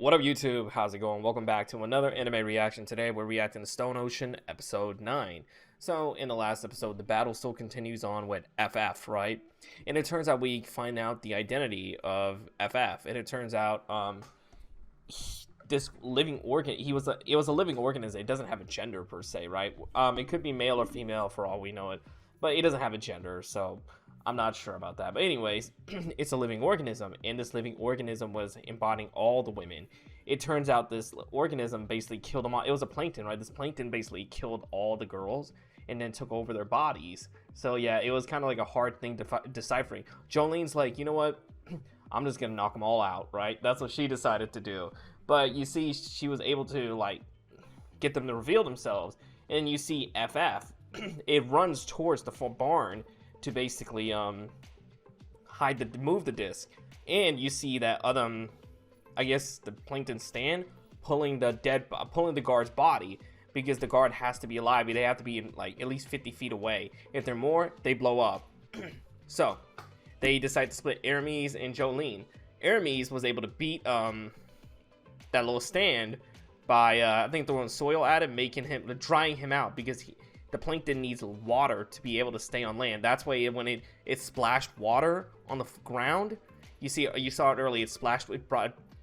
What up, YouTube? How's it going? Welcome back to another anime reaction. Today we're reacting to Stone Ocean episode 9. So in the last episode, the battle still continues on with FF, right? And it turns out we find out the identity of FF, and it turns out this living organ, it was a living organism. It doesn't have a gender per se, right? It could be male or female for all we know it, but it doesn't have a gender, so I'm not sure about that. But anyways, it's a living organism, and this living organism was embodying all the women. It turns out this organism basically killed them all. It was a plankton, right? This plankton basically killed all the girls and then took over their bodies. So yeah, it was kind of like a hard thing to deciphering. Jolene's like, you know what? I'm just gonna knock them all out, right? That's what she decided to do. But you see, she was able to like get them to reveal themselves, and you see FF. It runs towards the barn to basically move the disc, and you see that I guess the plankton stand pulling the guard's body, because the guard has to be alive. They have to be like at least 50 feet away. If they're more, they blow up. So they decide to split Aramis and Jolene. Aramis was able to beat that little stand by I think throwing soil at him, drying him out, because the plankton needs water to be able to stay on land. That's why when it splashed water on the ground, you saw it earlier. It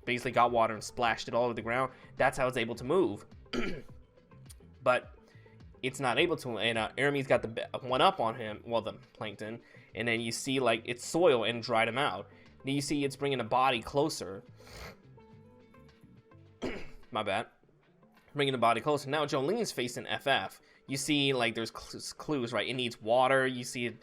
basically got water and splashed it all over the ground. That's how it's able to move. But it's not able to. And Aramis got the one up on him, well, the plankton. And then you see like it's soil and dried him out. Then you see it's bringing the body closer. My bad. Bringing the body closer. Now Jolene's facing FF. You see like there's clues, right? It needs water. You see it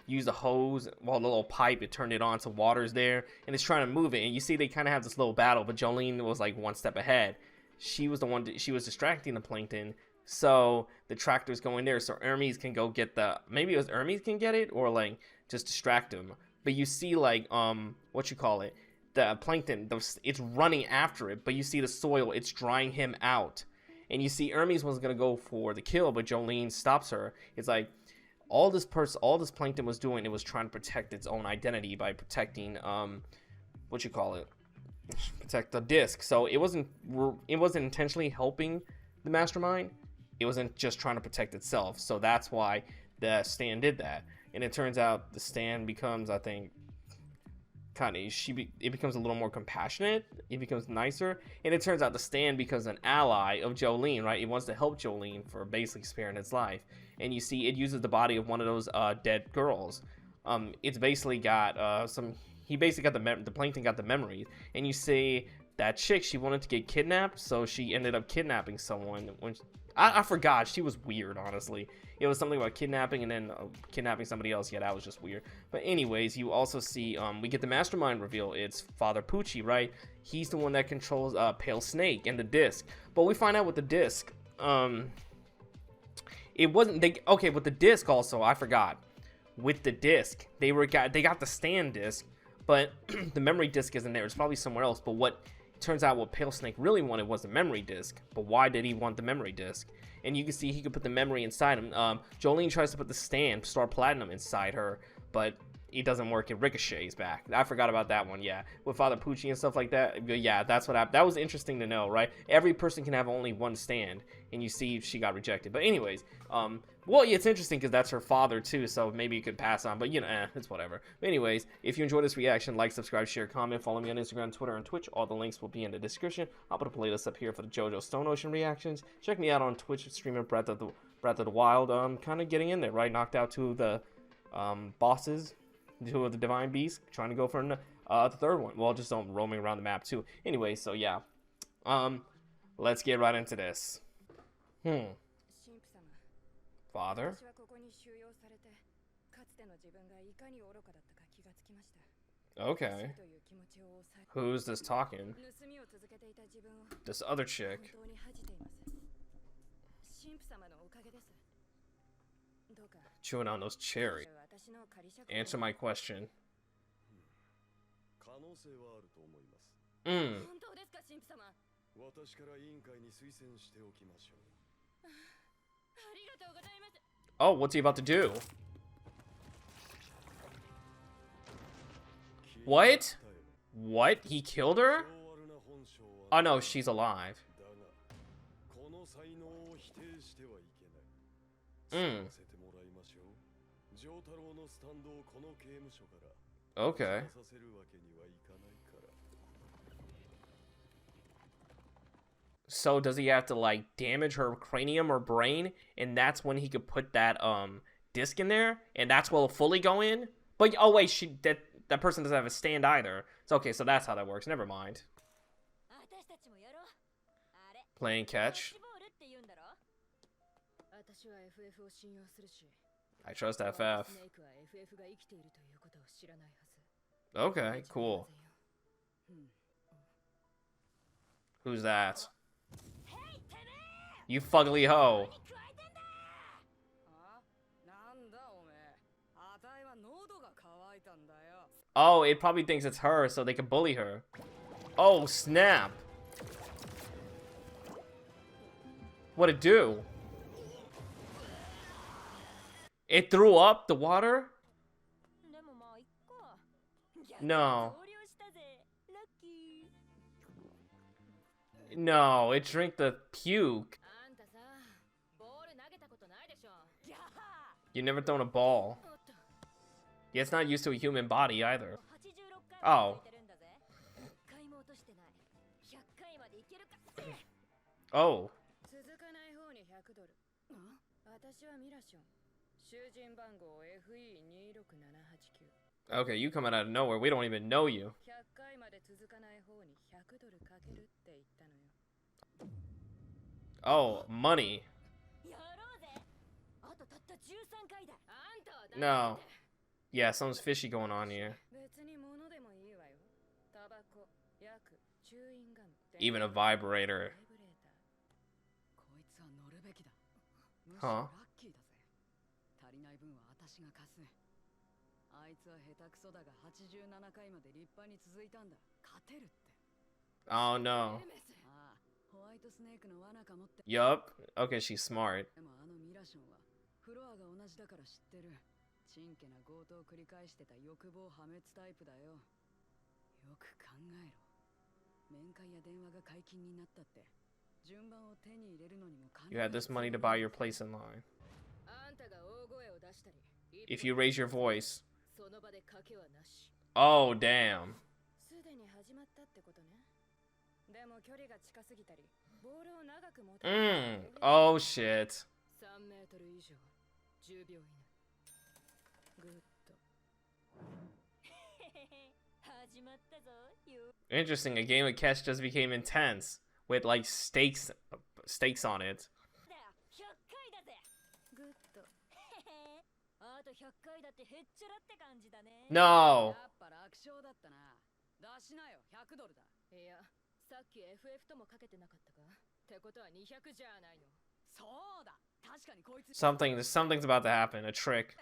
use a hose, well, the little pipe, it turned it on so water's there, and it's trying to move it. And you see they kind of have this little battle, but Jolene was like one step ahead. She was the one she was distracting the plankton, so the tractor's going there so Hermes can go get maybe it was Hermes can get it, or like just distract him. But you see like the plankton, it's running after it, but you see the soil, it's drying him out. And you see Hermes was gonna go for the kill, but Jolene stops her. It's like all this plankton was doing, it was trying to protect its own identity by protecting protect the disc. So it wasn't intentionally helping the mastermind. It wasn't just trying to protect itself. So that's why the stand did that. And it turns out the stand becomes, I think, it becomes a little more compassionate. It becomes nicer, and it turns out the stand becomes an ally of Jolene, right? It wants to help Jolene for basically sparing its life. And you see it uses the body of one of those dead girls. It's basically got the plankton got the memories, and you see that chick, she wanted to get kidnapped, so she ended up kidnapping someone. I forgot, she was weird, honestly. It was something about kidnapping and then kidnapping somebody else. Yeah, that was just weird. But anyways, you also see we get the mastermind reveal. It's Father Pucci, right? He's the one that controls Pale Snake and the disc. But we find out with the disc, it wasn't with the disc also, I forgot. With the disc, they got the stand disc, but the memory disc isn't there. It's probably somewhere else. But turns out what Pale Snake really wanted was the memory disc. But why did he want the memory disc? And you can see he could put the memory inside him. Jolene tries to put the stand, Star Platinum, inside her, but it doesn't work. It ricochets back. I forgot about that one. Yeah, with Father Pucci and stuff like that. Yeah, that's what happened. That was interesting to know, right? Every person can have only one stand, and you see she got rejected. But anyways, well, yeah, it's interesting because that's her father too, so maybe you could pass on. But you know, it's whatever. But anyways, if you enjoyed this reaction, like, subscribe, share, comment, follow me on Instagram, Twitter, and Twitch. All the links will be in the description. I'll put a playlist up here for the JoJo's Stone Ocean reactions. Check me out on Twitch, streaming Breath of the Wild. Kind of getting in there, right? Knocked out two of the bosses. Two of the divine beasts, trying to go for the third one. Well, just roaming around the map too. Anyway, so yeah, let's get right into this. Father. Okay. Who's this talking? This other chick. Chewing on those cherries. Answer my question. Oh, what's he about to do? What? What? He killed her? Oh no, she's alive. Okay. So does he have to like damage her cranium or brain, and that's when he could put that disc in there, and that's will fully go in? But oh wait, that person doesn't have a stand either. It's okay, so that's how that works. Never mind. Playing catch. I trust FF. Okay, cool. Who's that? You fugly hoe. Oh, it probably thinks it's her, so they can bully her. Oh, snap. What'd it do? It threw up the water? No. No, it drank the puke. You never thrown a ball. Yeah, it's not used to a human body either. Oh. Oh. Okay, you coming out of nowhere. We don't even know you. Oh, money. No. Yeah, something's fishy going on here. Even a vibrator. Huh? Oh no. Yup. Okay, she's smart. You had this money to buy your place in line. If you raise your voice. Oh, damn. Oh, shit. Interesting, a game of catch just became intense with like stakes on it. No. Something's about to happen, a trick.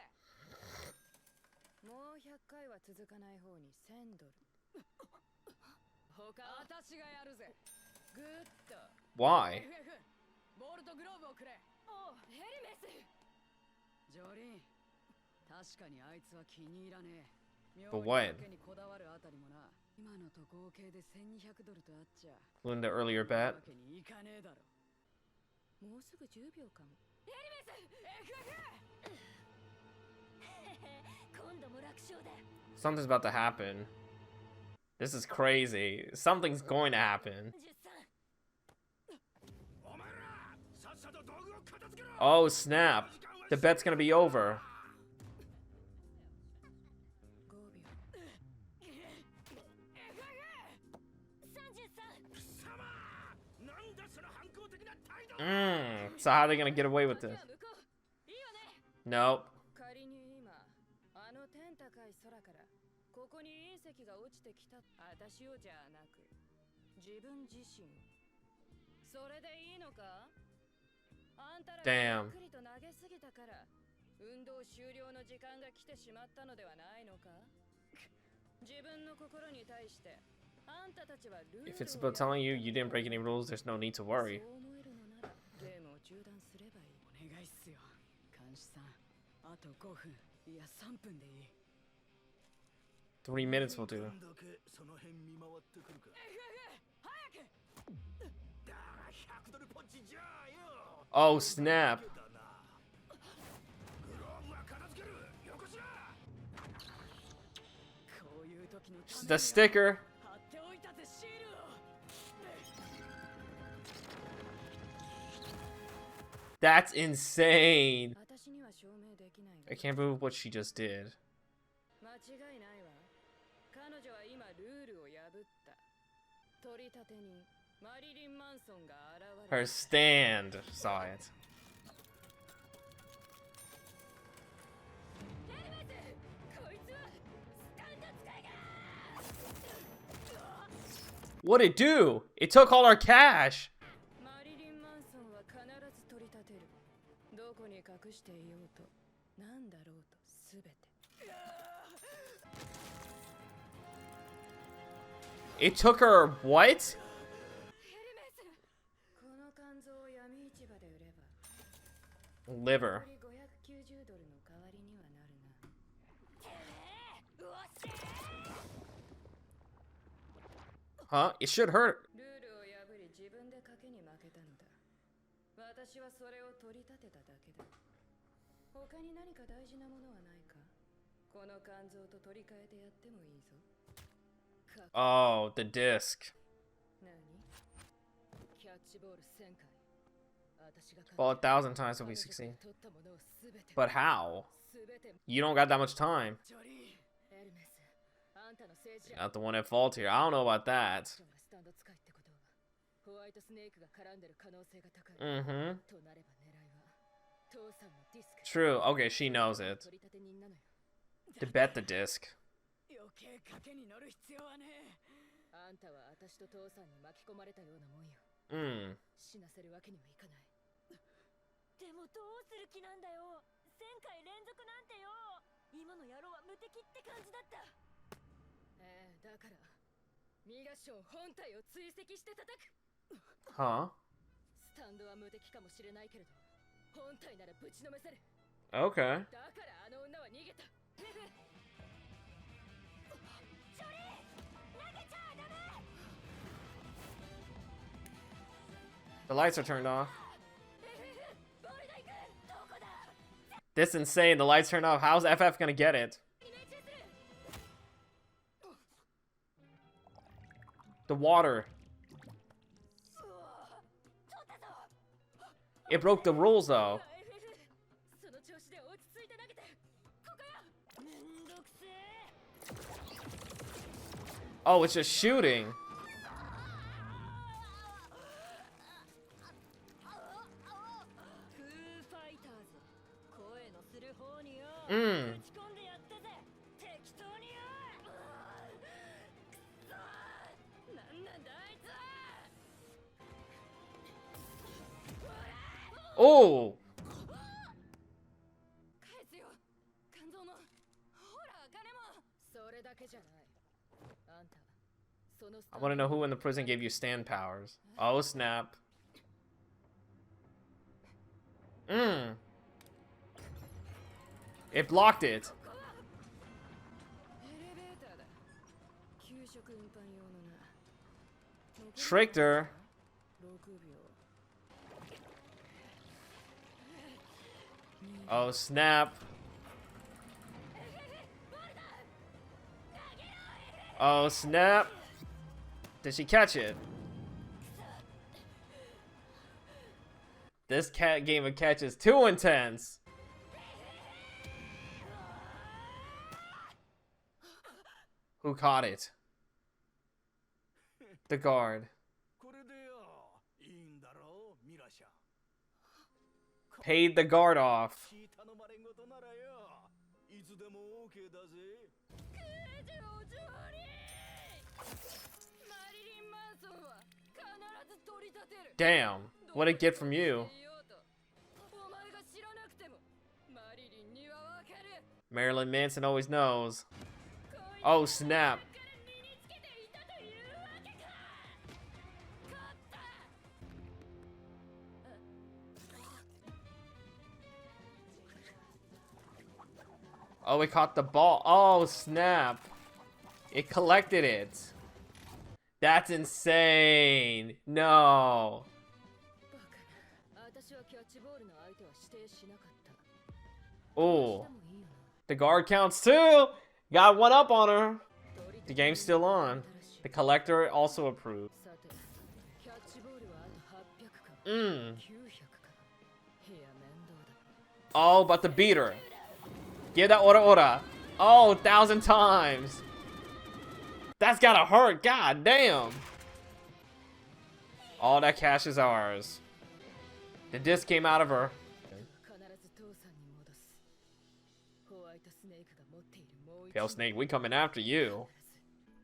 Why? But when? In the earlier bet? Something's about to happen. This is crazy. Something's going to happen. Oh, snap. The bet's gonna be over. So how are they gonna get away with this? Nope. Damn. If it's about telling you you didn't break any rules, there's no need to worry. 3 minutes will do. Oh, snap. The sticker. That's insane. I can't believe what she just did. Her stand saw it. What'd it do? It took all our cash. It took her what? Liver. Huh? It should hurt. Oh, the disc. Fall 1,000 times if we succeed. But how? You don't got that much time. Not the one at fault here. I don't know about that. Mm-hmm. True. Okay, she knows it. To bet the disc. Huh? Okay. The lights are turned off. This is insane. The lights turned off. How's FF gonna get it? The water. It broke the rules though. Oh, it's just shooting. Oh! I want to know who in the prison gave you stand powers. Oh, snap. It blocked it. Tricked her. Oh, snap. Oh, snap. Did she catch it? This game of catch is too intense. Who caught it? The guard. Paid the guard off. Damn, what'd it get from you? Marilyn Manson always knows. Oh, snap. Oh, it caught the ball. Oh, snap. It collected it. That's insane. No. Oh, the guard counts too. Got one up on her. The game's still on. The collector also approved. Oh, but the beater. Give that ora. Oh, 1,000 times. That's gotta hurt. God damn. All that cash is ours. The disc came out of her. Pale Snake, we coming after you.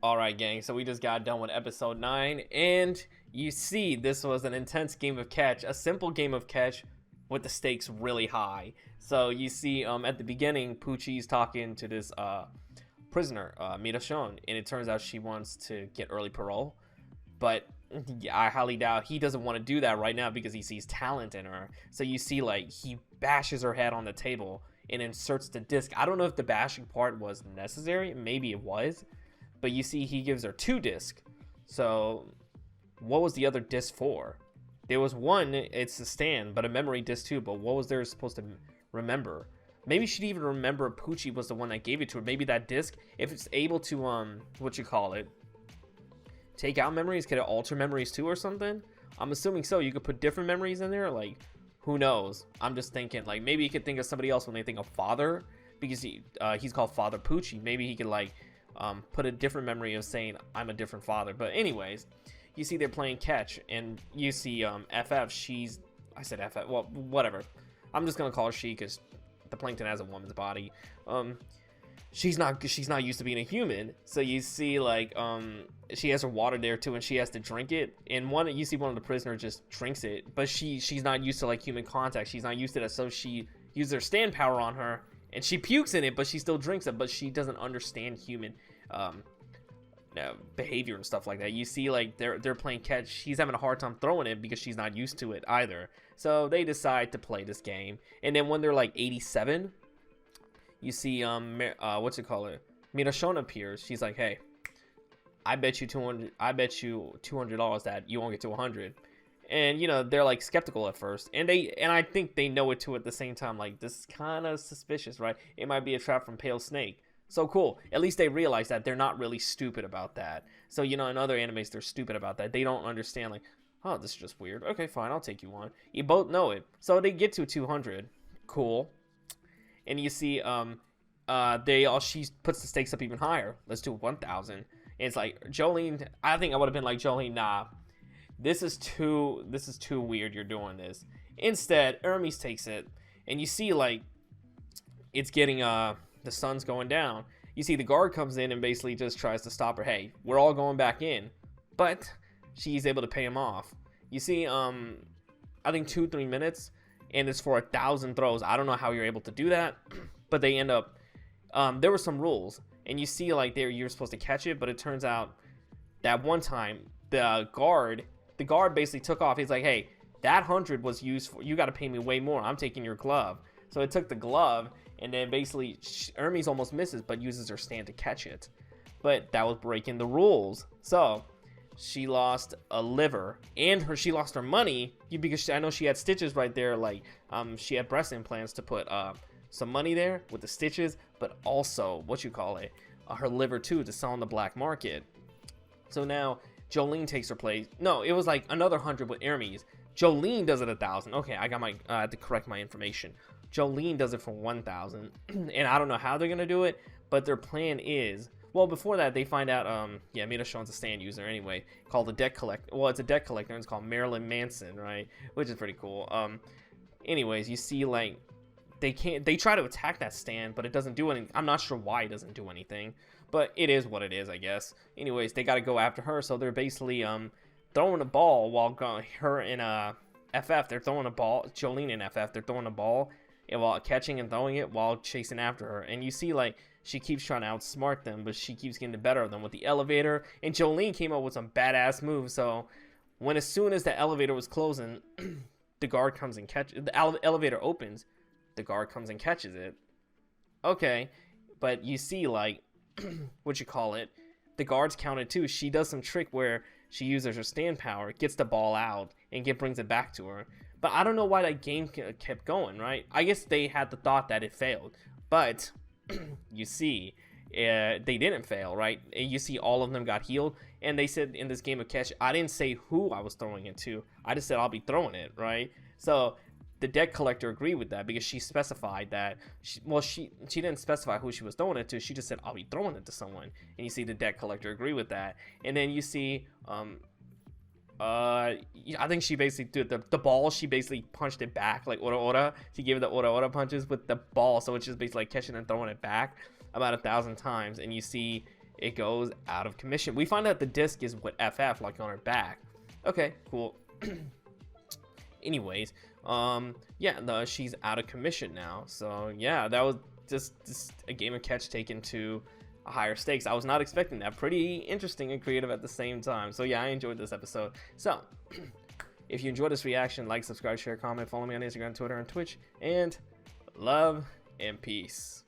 Alright, gang, so we just got done with episode 9, and you see this was an intense game of catch, a simple game of catch with the stakes really high. So you see at the beginning, Pucci's talking to this prisoner, Mirashon, and it turns out she wants to get early parole, but I highly doubt he doesn't want to do that right now because he sees talent in her. So you see, like, he bashes her head on the table and inserts the disc. I don't know if the bashing part was necessary, maybe it was, but you see he gives her 2 discs. So what was the other disc for? There was one, it's the stand, but a memory disc too, but what was there supposed to remember? Maybe she'd even remember Pucci was the one that gave it to her. Maybe that disc, if it's able to take out memories, could it alter memories too or something? I'm assuming so. You could put different memories in there, like, who knows? I'm just thinking, like, maybe you could think of somebody else when they think of father, because he's called Father Pucci. Maybe he could, like, put a different memory of saying, I'm a different father. But anyways, you see they're playing catch, and you see FF, I said FF, well, whatever. I'm just gonna call her she, because the plankton has a woman's body. She's not used to being a human. So you see, like, she has her water there too, and she has to drink it. And you see one of the prisoners just drinks it, but she's not used to, like, human contact. She's not used to that, so she uses her stand power on her, and she pukes in it, but she still drinks it. But she doesn't understand human behavior and stuff like that. You see, like, they're playing catch. She's having a hard time throwing it because she's not used to it either. So they decide to play this game, and then when they're like 87. You see, Mirashon appears. She's like, hey, I bet you $200 that you won't get to 100. And, you know, they're, like, skeptical at first. And I think they know it, too, at the same time. Like, this is kind of suspicious, right? It might be a trap from Pale Snake. So cool. At least they realize that they're not really stupid about that. So, you know, in other animes, they're stupid about that. They don't understand, like, oh, this is just weird. Okay, fine, I'll take you on. You both know it. So they get to 200. Cool. And you see, she puts the stakes up even higher. Let's do 1,000. And it's like, Jolene, I think I would have been like, Jolene, nah, this is too weird. You're doing this. Instead, Hermes takes it, and you see, like, it's getting the sun's going down. You see the guard comes in and basically just tries to stop her. Hey, we're all going back in, but she's able to pay him off. You see, I think 2-3 minutes. And it's for 1,000 throws. I don't know how you're able to do that, but they end up. There were some rules, and you see, like, you're supposed to catch it, but it turns out that one time the guard basically took off. He's like, hey, that 100 was used for. You got to pay me way more. I'm taking your glove. So it took the glove, and then basically Hermes almost misses, but uses her stand to catch it. But that was breaking the rules. So she lost a liver, and she lost her money because I know she had stitches right there, like she had breast implants to put some money there with the stitches, but also her liver too to sell on the black market. So now Jolene takes her place. No, it was like another 100 with Hermes. Jolene does it 1,000. Okay, I had to correct my information. Jolene does it for 1,000, and I don't know how they're gonna do it, but their plan is. Well, before that, they find out, Mirashon's a stand user anyway, called the debt collector. Well, it's a debt collector, and it's called Marilyn Manson, right? Which is pretty cool. Anyways, you see, like, they try to attack that stand, but it doesn't do anything. I'm not sure why it doesn't do anything, but it is what it is, I guess. Anyways, they got to go after her, so they're basically, throwing a ball while her and, FF, they're throwing a ball. Jolene and FF, they're throwing a ball, and while catching and throwing it while chasing after her. And you see, like, she keeps trying to outsmart them, but she keeps getting the better of them with the elevator. And Jolene came up with some badass moves. So as soon as the elevator was closing, the guard comes and catches the elevator opens. The guard comes and catches it. Okay, but you see, like, the guards counted too. She does some trick where she uses her stand power, gets the ball out, and brings it back to her. But I don't know why that game kept going, right? I guess they had the thought that it failed, but you see, they didn't fail, right? You see, all of them got healed, and they said in this game of catch, I didn't say who I was throwing it to. I just said I'll be throwing it, right? So the deck collector agreed with that because she specified that. She didn't specify who she was throwing it to. She just said I'll be throwing it to someone, and you see the deck collector agree with that. And then you see, I think she basically did the ball. She basically punched it back like ora. She gave it the ora punches with the ball, so it's just basically like catching and throwing it back about 1,000 times, and you see it goes out of commission. We find out the disc is with FF, like on her back. Okay, cool. Anyways, yeah, she's out of commission now. So yeah, that was just a game of catch taken to a higher stakes. I was not expecting that. Pretty interesting and creative at the same time. So yeah, I enjoyed this episode. So if you enjoyed this reaction, like, subscribe, share, comment, follow me on Instagram, Twitter, and Twitch, and love and peace.